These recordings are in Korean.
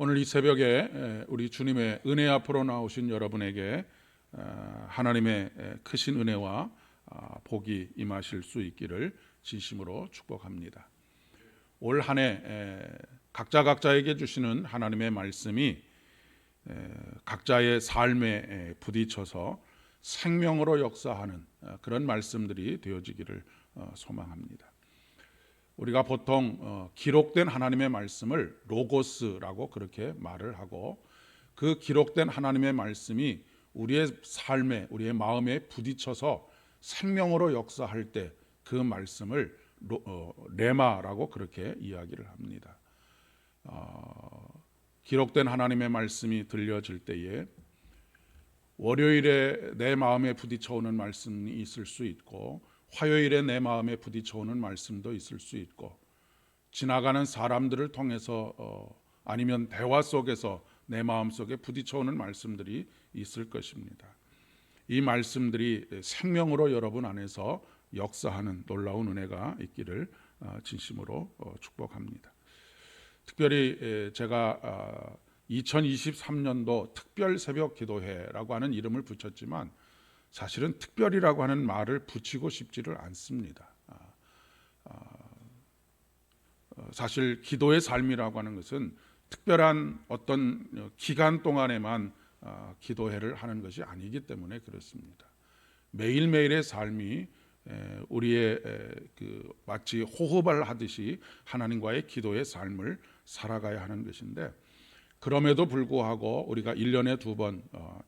오늘 이 새벽에 우리 주님의 은혜 앞으로 나오신 여러분에게 하나님의 크신 은혜와 복이 임하실 수 있기를 진심으로 축복합니다. 올 한 해 각자에게 주시는 하나님의 말씀이 각자의 삶에 부딪혀서 생명으로 역사하는 그런 말씀들이 되어지기를 소망합니다. 우리가 보통 기록된 하나님의 말씀을 로고스라고 그렇게 말을 하고, 그 기록된 하나님의 말씀이 우리의 삶에, 우리의 마음에 부딪혀서 생명으로 역사할 때 그 말씀을 레마라고 그렇게 이야기를 합니다. 기록된 하나님의 말씀이 들려질 때에 월요일에 내 마음에 부딪혀오는 말씀이 있을 수 있고, 화요일에 내 마음에 부딪혀오는 말씀도 있을 수 있고, 지나가는 사람들을 통해서 아니면 대화 속에서 내 마음속에 부딪혀오는 말씀들이 있을 것입니다. 이 말씀들이 생명으로 여러분 안에서 역사하는 놀라운 은혜가 있기를 진심으로 축복합니다. 특별히 제가 2023년도 특별 새벽 기도회라고 하는 이름을 붙였지만 사실은 특별이라고 하는 말을 붙이고 싶지를 않습니다. 사실 기도의 삶이라고 하는 것은 특별한 어떤 기간 동안에만 기도회를 하는 것이 아니기 때문에 그렇습니다. 매일매일의 삶이 우리의 마치 호흡을 하듯이 하나님과의 기도의 삶을 살아가야 하는 것인데, 그럼에도 불구하고 우리가 1년에 2번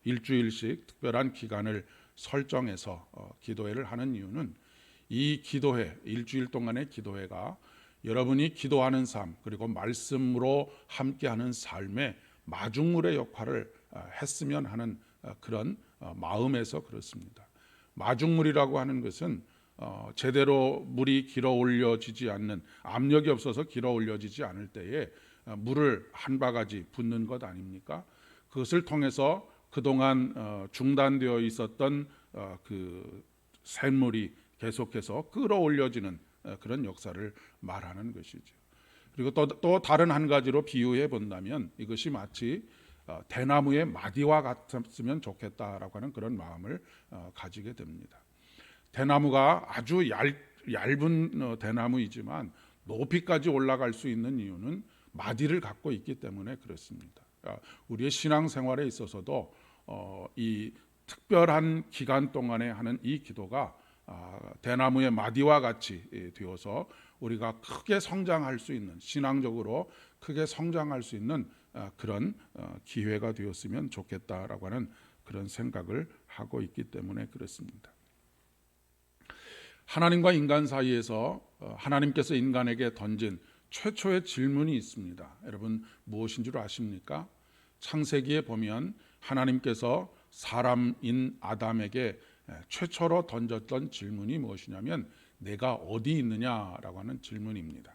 일주일씩 특별한 기간을 설정해서 기도회를 하는 이유는, 이 기도회, 일주일 동안의 기도회가 여러분이 기도하는 삶, 그리고 말씀으로 함께하는 삶의 마중물의 역할을 했으면 하는 그런 마음에서 그렇습니다. 마중물이라고 하는 것은 제대로 물이 길어 올려지지 않는, 압력이 없어서 길어 올려지지 않을 때에 물을 한 바가지 붓는 것 아닙니까? 그것을 통해서 그동안 중단되어 있었던 그 샘물이 계속해서 끌어올려지는 그런 역사를 말하는 것이죠. 그리고 또 다른 한 가지로 비유해 본다면, 이것이 마치 대나무의 마디와 같았으면 좋겠다라고 하는 그런 마음을 가지게 됩니다. 대나무가 아주 얇은 대나무이지만 높이까지 올라갈 수 있는 이유는 마디를 갖고 있기 때문에 그렇습니다. 우리의 신앙생활에 있어서도 이 특별한 기간 동안에 하는 이 기도가 대나무의 마디와 같이 되어서 우리가 크게 성장할 수 있는, 신앙적으로 크게 성장할 수 있는 그런 기회가 되었으면 좋겠다라고 하는 그런 생각을 하고 있기 때문에 그렇습니다. 하나님과 인간 사이에서 하나님께서 인간에게 던진 최초의 질문이 있습니다. 여러분 무엇인 줄 아십니까? 창세기에 보면 하나님께서 사람인 아담에게 최초로 던졌던 질문이 무엇이냐면, 내가 어디 있느냐라고 하는 질문입니다.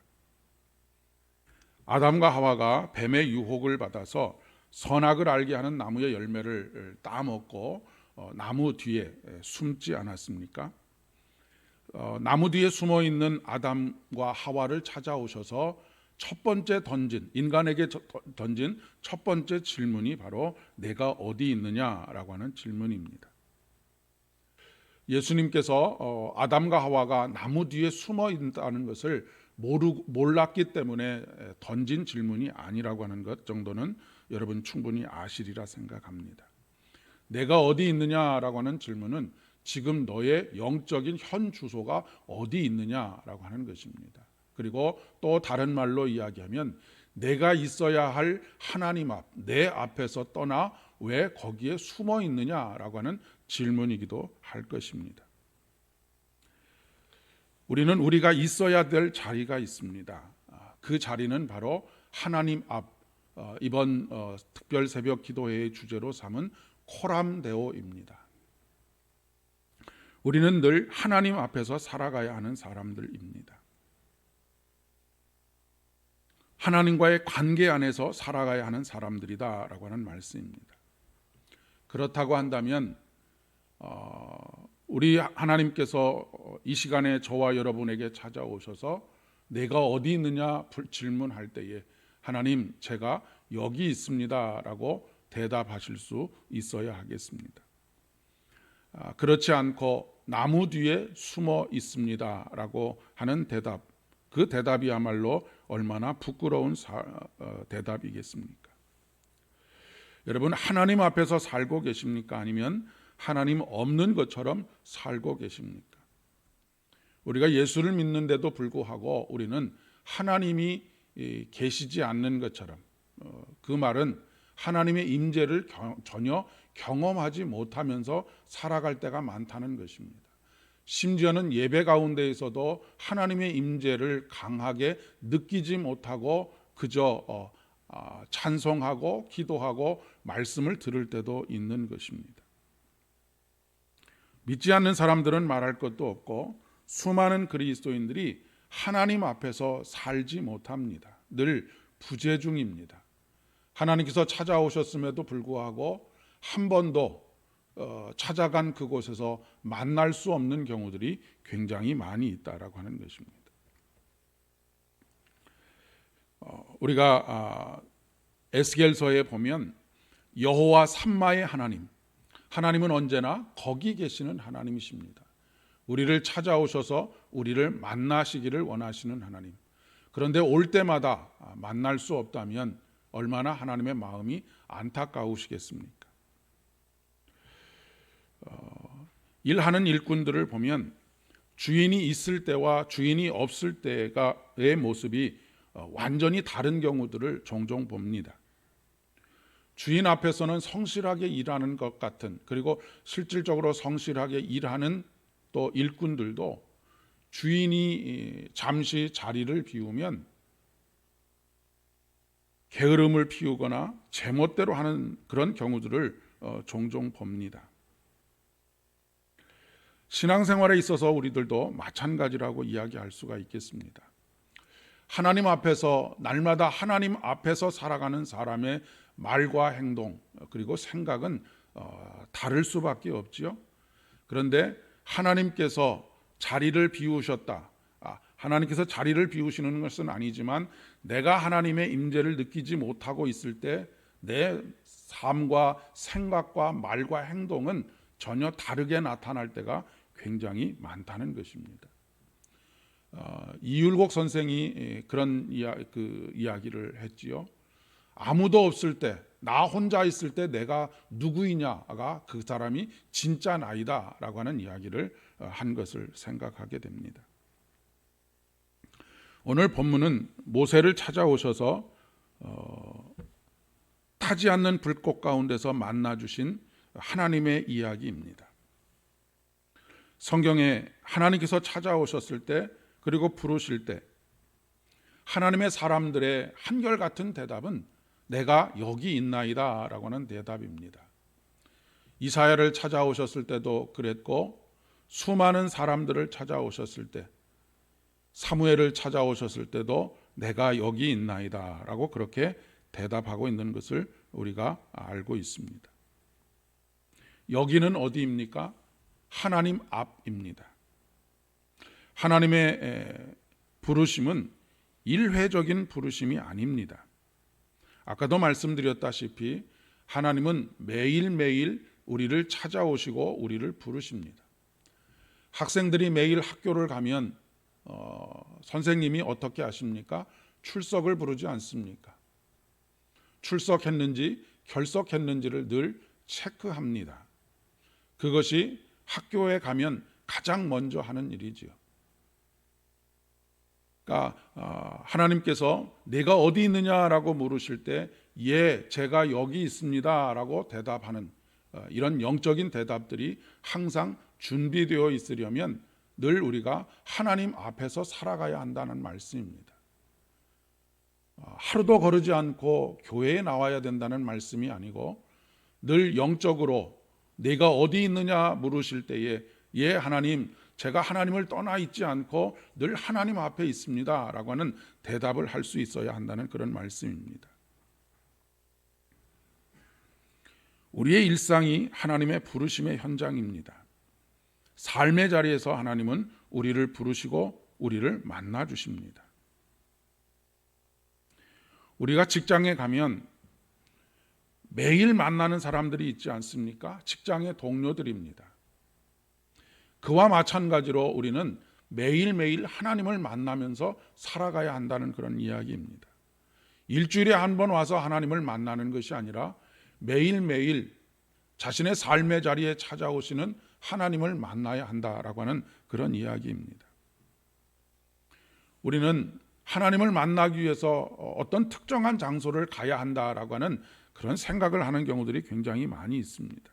아담과 하와가 뱀의 유혹을 받아서 선악을 알게 하는 나무의 열매를 따먹고 나무 뒤에 숨지 않았습니까? 나무 뒤에 숨어 있는 아담과 하와를 찾아오셔서 첫 번째 인간에게 던진 첫 번째 질문이 바로 내가 어디 있느냐라고 하는 질문입니다. 예수님께서 아담과 하와가 나무 뒤에 숨어 있다는 것을 몰랐기 때문에 던진 질문이 아니라고 하는 것 정도는 여러분 충분히 아시리라 생각합니다. 내가 어디 있느냐라고 하는 질문은 지금 너의 영적인 현 주소가 어디 있느냐라고 하는 것입니다. 그리고 또 다른 말로 이야기하면, 내가 있어야 할 하나님 앞, 내 앞에서 떠나 왜 거기에 숨어 있느냐라고 하는 질문이기도 할 것입니다. 우리는 우리가 있어야 될 자리가 있습니다. 그 자리는 바로 하나님 앞, 이번 특별 새벽 기도회의 주제로 삼은 코람데오입니다. 우리는 늘 하나님 앞에서 살아가야 하는 사람들입니다. 하나님과의 관계 안에서 살아가야 하는 사람들이다라고 하는 말씀입니다. 그렇다고 한다면 우리 하나님께서 이 시간에 저와 여러분에게 찾아오셔서 내가 어디 있느냐 질문할 때에 하나님, 제가 여기 있습니다라고 대답하실 수 있어야 하겠습니다. 그렇지 않고 나무 뒤에 숨어 있습니다라고 하는 대답, 그 대답이야말로 얼마나 부끄러운 대답이겠습니까? 여러분, 하나님 앞에서 살고 계십니까? 아니면 하나님 없는 것처럼 살고 계십니까? 우리가 예수를 믿는데도 불구하고 우리는 하나님이 계시지 않는 것처럼, 그 말은 하나님의 임재를 전혀 경험하지 못하면서 살아갈 때가 많다는 것입니다. 심지어는 예배 가운데에서도 하나님의 임재를 강하게 느끼지 못하고 그저 찬송하고 기도하고 말씀을 들을 때도 있는 것입니다. 믿지 않는 사람들은 말할 것도 없고 수많은 그리스도인들이 하나님 앞에서 살지 못합니다. 늘 부재 중입니다. 하나님께서 찾아오셨음에도 불구하고 한 번도 찾아간 그곳에서 만날 수 없는 경우들이 굉장히 많이 있다라고 하는 것입니다. 우리가 에스겔서에 보면 여호와 삼마의 하나님은 언제나 거기 계시는 하나님이십니다. 우리를 찾아오셔서 우리를 만나시기를 원하시는 하나님. 그런데 올 때마다 만날 수 없다면 얼마나 하나님의 마음이 안타까우시겠습니까? 일하는 일꾼들을 보면 주인이 있을 때와 주인이 없을 때의 모습이 완전히 다른 경우들을 종종 봅니다. 주인 앞에서는 성실하게 일하는 것 같은, 그리고 실질적으로 성실하게 일하는 또 일꾼들도 주인이 잠시 자리를 비우면 게으름을 피우거나 제멋대로 하는 그런 경우들을 종종 봅니다. 신앙생활에 있어서 우리들도 마찬가지라고 이야기할 수가 있겠습니다. 하나님 앞에서 날마다 하나님 앞에서 살아가는 사람의 말과 행동 그리고 생각은 다를 수밖에 없지요. 그런데 하나님께서 자리를 비우셨다. 하나님께서 자리를 비우시는 것은 아니지만 내가 하나님의 임재를 느끼지 못하고 있을 때 내 삶과 생각과 말과 행동은 전혀 다르게 나타날 때가 굉장히 많다는 것입니다. 이율곡 선생이 그런 이야기를 했지요. 아무도 없을 때, 나 혼자 있을 때 내가 누구이냐가 그 사람이 진짜 나이다 라고 하는 이야기를 한 것을 생각하게 됩니다. 오늘 본문은 모세를 찾아오셔서 타지 않는 불꽃 가운데서 만나주신 하나님의 이야기입니다. 성경에 하나님께서 찾아오셨을 때 그리고 부르실 때 하나님의 사람들의 한결같은 대답은 내가 여기 있나이다 라고 하는 대답입니다. 이사야를 찾아오셨을 때도 그랬고 수많은 사람들을 찾아오셨을 때 사무엘을 찾아오셨을 때도 내가 여기 있나이다 라고 그렇게 대답하고 있는 것을 우리가 알고 있습니다. 여기는 어디입니까? 하나님 앞입니다. 하나님의 부르심은 일회적인 부르심이 아닙니다. 아까도 말씀드렸다시피 하나님은 매일매일 우리를 찾아오시고 우리를 부르십니다. 학생들이 매일 학교를 가면 선생님이 어떻게 하십니까? 출석을 부르지 않습니까? 출석했는지 결석했는지를 늘 체크합니다. 그것이 학교에 가면 가장 먼저 하는 일이지요. 그러니까 하나님께서 내가 어디 있느냐라고 물으실 때 예, 제가 여기 있습니다 라고 대답하는 이런 영적인 대답들이 항상 준비되어 있으려면 늘 우리가 하나님 앞에서 살아가야 한다는 말씀입니다. 하루도 거르지 않고 교회에 나와야 된다는 말씀이 아니고 늘 영적으로 내가 어디 있느냐 물으실 때에 예, 하나님, 제가 하나님을 떠나 있지 않고 늘 하나님 앞에 있습니다 라고 하는 대답을 할 수 있어야 한다는 그런 말씀입니다. 우리의 일상이 하나님의 부르심의 현장입니다. 삶의 자리에서 하나님은 우리를 부르시고 우리를 만나 주십니다. 우리가 직장에 가면 매일 만나는 사람들이 있지 않습니까? 직장의 동료들입니다. 그와 마찬가지로 우리는 매일매일 하나님을 만나면서 살아가야 한다는 그런 이야기입니다. 일주일에 한 번 와서 하나님을 만나는 것이 아니라 매일매일 자신의 삶의 자리에 찾아오시는 하나님을 만나야 한다라고 하는 그런 이야기입니다. 우리는 하나님을 만나기 위해서 어떤 특정한 장소를 가야 한다라고 하는 그런 생각을 하는 경우들이 굉장히 많이 있습니다.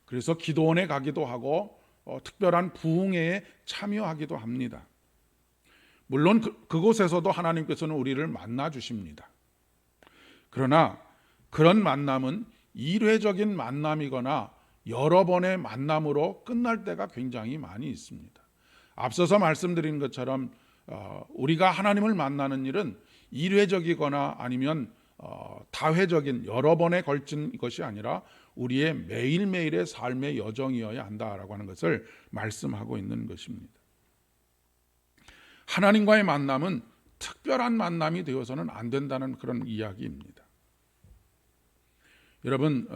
그래서 기도원에 가기도 하고 특별한 부흥회에 참여하기도 합니다. 물론 그곳에서도 하나님께서는 우리를 만나 주십니다. 그러나 그런 만남은 일회적인 만남이거나 여러 번의 만남으로 끝날 때가 굉장히 많이 있습니다. 앞서서 말씀드린 것처럼 우리가 하나님을 만나는 일은 일회적이거나 아니면 다회적인 여러 번에 걸친 것이 아니라 우리의 매일매일의 삶의 여정이어야 한다라고 하는 것을 말씀하고 있는 것입니다. 하나님과의 만남은 특별한 만남이 되어서는 안 된다는 그런 이야기입니다. 여러분,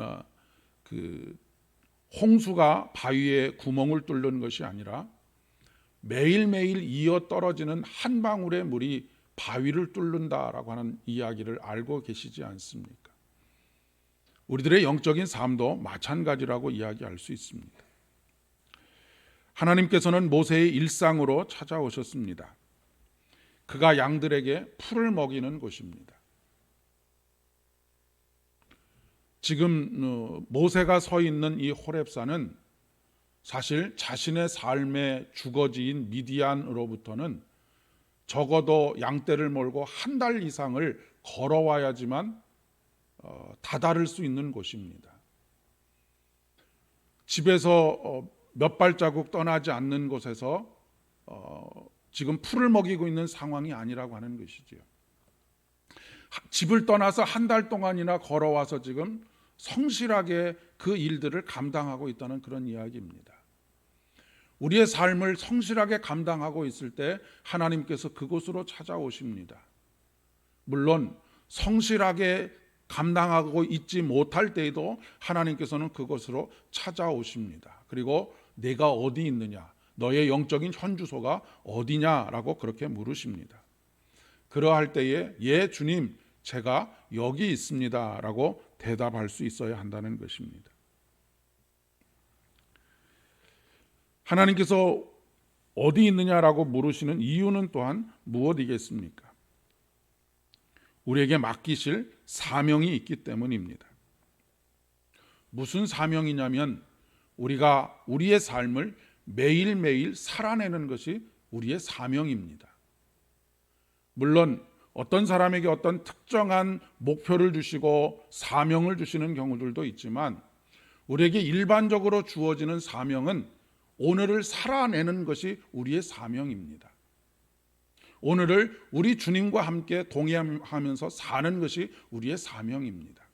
홍수가 바위에 구멍을 뚫는 것이 아니라 매일매일 이어 떨어지는 한 방울의 물이 바위를 뚫는다라고 하는 이야기를 알고 계시지 않습니까? 우리들의 영적인 삶도 마찬가지라고 이야기할 수 있습니다. 하나님께서는 모세의 일상으로 찾아오셨습니다. 그가 양들에게 풀을 먹이는 곳입니다. 지금 모세가 서 있는 이 호렙산은 사실 자신의 삶의 주거지인 미디안으로부터는 적어도 양떼를 몰고 한 달 이상을 걸어와야지만 다다를 수 있는 곳입니다. 집에서 몇 발자국 떠나지 않는 곳에서 지금 풀을 먹이고 있는 상황이 아니라고 하는 것이죠. 집을 떠나서 한 달 동안이나 걸어와서 지금 성실하게 그 일들을 감당하고 있다는 그런 이야기입니다. 우리의 삶을 성실하게 감당하고 있을 때 하나님께서 그곳으로 찾아오십니다. 물론 성실하게 감당하고 있지 못할 때에도 하나님께서는 그곳으로 찾아오십니다. 그리고 내가 어디 있느냐, 너의 영적인 현주소가 어디냐라고 그렇게 물으십니다. 그러할 때에 예 주님 제가 여기 있습니다 라고 대답할 수 있어야 한다는 것입니다. 하나님께서 어디 있느냐라고 물으시는 이유는 또한 무엇이겠습니까? 우리에게 맡기실 사명이 있기 때문입니다. 무슨 사명이냐면 우리가 우리의 삶을 매일매일 살아내는 것이 우리의 사명입니다. 물론 어떤 사람에게 어떤 특정한 목표를 주시고 사명을 주시는 경우들도 있지만 우리에게 일반적으로 주어지는 사명은 오늘을 살아내는 것이 우리의 사명입니다. 오늘을 우리 주님과 함께 동행하면서 사는 것이 우리의 사명입니다.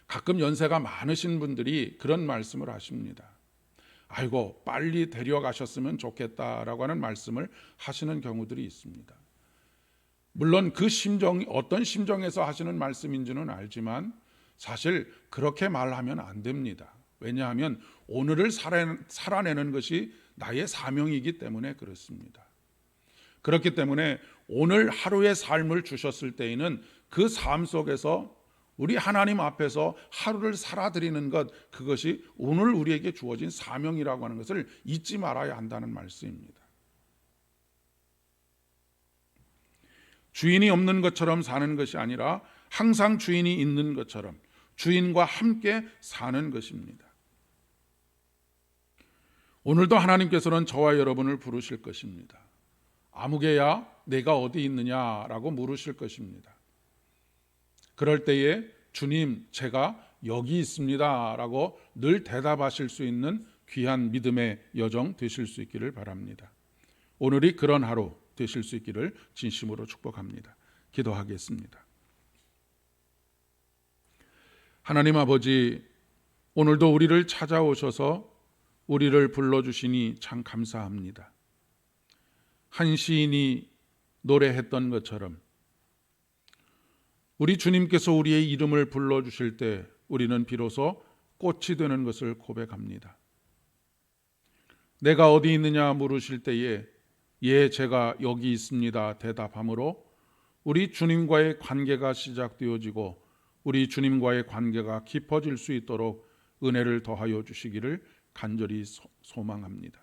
가끔 연세가 많으신 분들이 그런 말씀을 하십니다. 아이고 빨리 데려가셨으면 좋겠다라고 하는 말씀을 하시는 경우들이 있습니다. 물론 그 심정이 어떤 심정에서 하시는 말씀인지는 알지만 사실 그렇게 말하면 안 됩니다. 왜냐하면 오늘을 살아내는 것이 나의 사명이기 때문에 그렇습니다. 그렇기 때문에 오늘 하루의 삶을 주셨을 때에는 그 삶 속에서 우리 하나님 앞에서 하루를 살아드리는 것, 그것이 오늘 우리에게 주어진 사명이라고 하는 것을 잊지 말아야 한다는 말씀입니다. 주인이 없는 것처럼 사는 것이 아니라 항상 주인이 있는 것처럼 주인과 함께 사는 것입니다. 오늘도 하나님께서는 저와 여러분을 부르실 것입니다. 아무개야 내가 어디 있느냐라고 물으실 것입니다. 그럴 때에 주님 제가 여기 있습니다 라고 늘 대답하실 수 있는 귀한 믿음의 여정 되실 수 있기를 바랍니다. 오늘이 그런 하루 되실 수 있기를 진심으로 축복합니다. 기도하겠습니다. 하나님 아버지, 오늘도 우리를 찾아오셔서 우리를 불러주시니 참 감사합니다. 한 시인이 노래했던 것처럼 우리 주님께서 우리의 이름을 불러주실 때 우리는 비로소 꽃이 되는 것을 고백합니다. 내가 어디 있느냐 물으실 때에 예, 제가 여기 있습니다 대답함으로 우리 주님과의 관계가 시작되어지고 우리 주님과의 관계가 깊어질 수 있도록 은혜를 더하여 주시기를 간절히 소망합니다.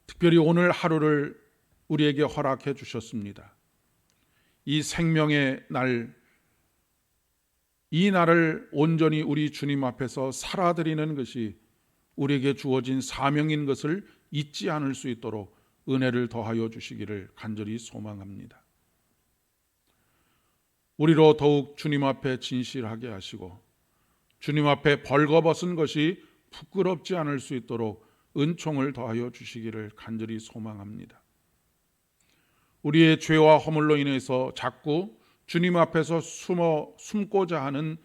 특별히 오늘 하루를 우리에게 허락해 주셨습니다. 이 생명의 날, 이 날을 온전히 우리 주님 앞에서 살아드리는 것이 우리에게 주어진 사명인 것을 잊지 않을 수 있도록 은혜를 더하여 주시기를 간절히 소망합니다. 우리로 더욱 주님 앞에 진실하게 하시고 주님 앞에 벌거벗은 것이 부끄럽지 않을 수 있도록 은총을 더하여 주시기를 간절히 소망합니다. 우리의 죄와 허물로 인해서 자꾸 주님 앞에서 숨고자 하는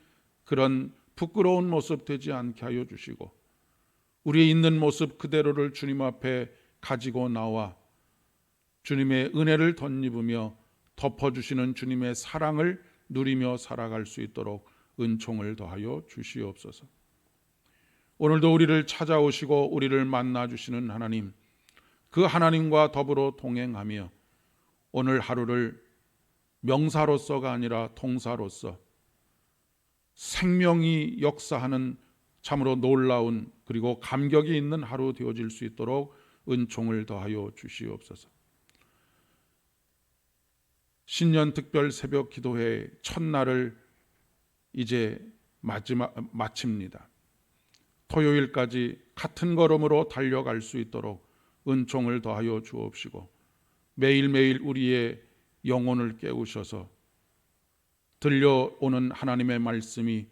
그런 부끄러운 모습 되지 않게 하여 주시고 우리의 있는 모습 그대로를 주님 앞에 가지고 나와 주님의 은혜를 덧입으며 덮어주시는 주님의 사랑을 누리며 살아갈 수 있도록 은총을 더하여 주시옵소서. 오늘도 우리를 찾아오시고 우리를 만나주시는 하나님, 그 하나님과 더불어 동행하며 오늘 하루를 명사로서가 아니라 동사로서 생명이 역사하는 참으로 놀라운 그리고 감격이 있는 하루 되어질 수 있도록 은총을 더하여 주시옵소서. 신년 특별 새벽 기도회 첫날을 이제 마칩니다. 토요일까지 같은 걸음으로 달려갈 수 있도록 은총을 더하여 주옵시고 매일매일 우리의 영혼을 깨우셔서 들려오는 하나님의 말씀이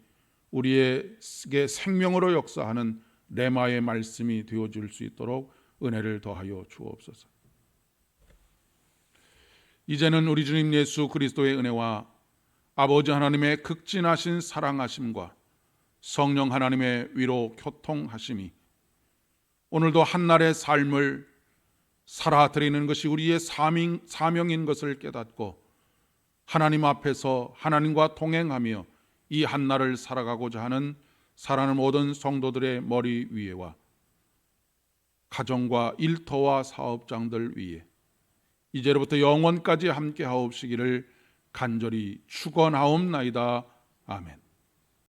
우리에게 생명으로 역사하는 레마의 말씀이 되어줄 수 있도록 은혜를 더하여 주옵소서. 이제는 우리 주님 예수 그리스도의 은혜와 아버지 하나님의 극진하신 사랑하심과 성령 하나님의 위로 교통하심이 오늘도 한날의 삶을 살아드리는 것이 우리의 사명인 것을 깨닫고 하나님 앞에서 하나님과 동행하며 이 한날을 살아가고자 하는 사랑하는 모든 성도들의 머리 위에와 가정과 일터와 사업장들 위에 이제로부터 영원까지 함께 하옵시기를 간절히 축원하옵나이다. 아멘.